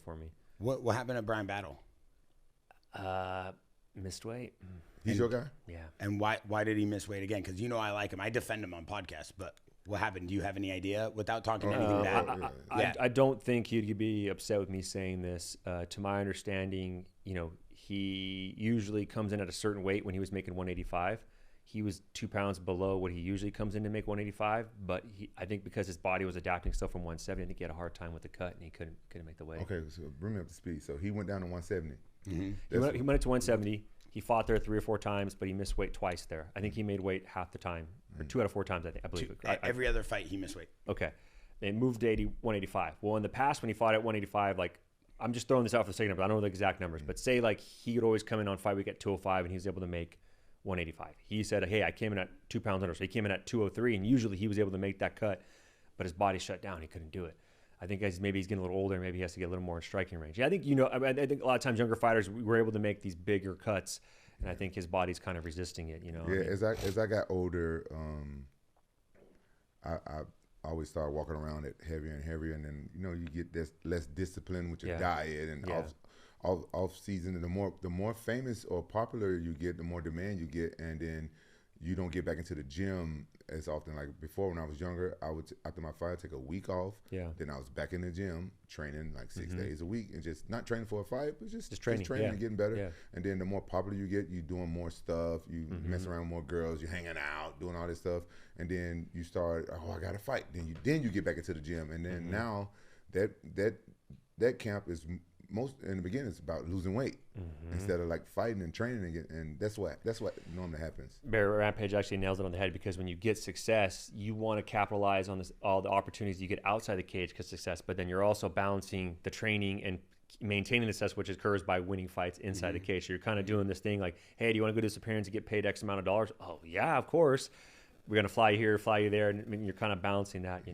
for me. What happened at Bryan Battle? Missed weight. He's your guy? Yeah. And why did he miss weight again? Because I like him. I defend him on podcasts, but what happened? Do you have any idea without talking anything bad? I don't think he'd be upset with me saying this. To my understanding, he usually comes in at a certain weight. When he was making 185, he was 2 pounds below what he usually comes in to make 185. But I think because his body was adapting still from 170, I think he had a hard time with the cut and he couldn't make the weight. Okay, so bring me up to speed. So he went down to 170. Mm-hmm. He went up to 170. He fought there 3 or 4 times, but he missed weight twice there. I think he made weight half the time, or 2 out of 4 times, I believe. Every other fight, he missed weight. Okay. They moved to 185. Well, in the past, when he fought at 185, I'm just throwing this out for the sake of it. I don't know the exact numbers, but say he would always come in on fight week at 205 and he was able to make 185. He said, hey, I came in at 2 pounds under. So he came in at 203 and usually he was able to make that cut, but his body shut down. He couldn't do it. I think maybe he's getting a little older. Maybe he has to get a little more in striking range. Yeah, I think, I think a lot of times younger fighters were able to make these bigger cuts, and I think his body's kind of resisting it, Yeah, as I got older, I always started walking around it heavier and heavier, and then, you get this less discipline with your diet, and off season, and the more famous or popular you get, the more demand you get, and then you don't get back into the gym as often. Like before, when I was younger, I would after my fight take a week off. Yeah. Then I was back in the gym training 6 days a week, and just not training for a fight, but just training and getting better. Yeah. And then the more popular you get, you doing more stuff, you messing around with more girls, you hanging out, doing all this stuff, and then you start, I got to fight. Then you get back into the gym, and then now that camp is most in the beginning it's about losing weight instead of fighting and training again, and that's what normally happens. Bear and Rampage actually nails it on the head, because when you get success, you want to capitalize on all the opportunities you get outside the cage because success, but then you're also balancing the training and maintaining the success, which occurs by winning fights inside the cage. So you're kind of doing this thing like, hey, do you want to go to this appearance and get paid X amount of dollars? Oh yeah, of course. We're going to fly you here, fly you there. And you're kind of balancing that,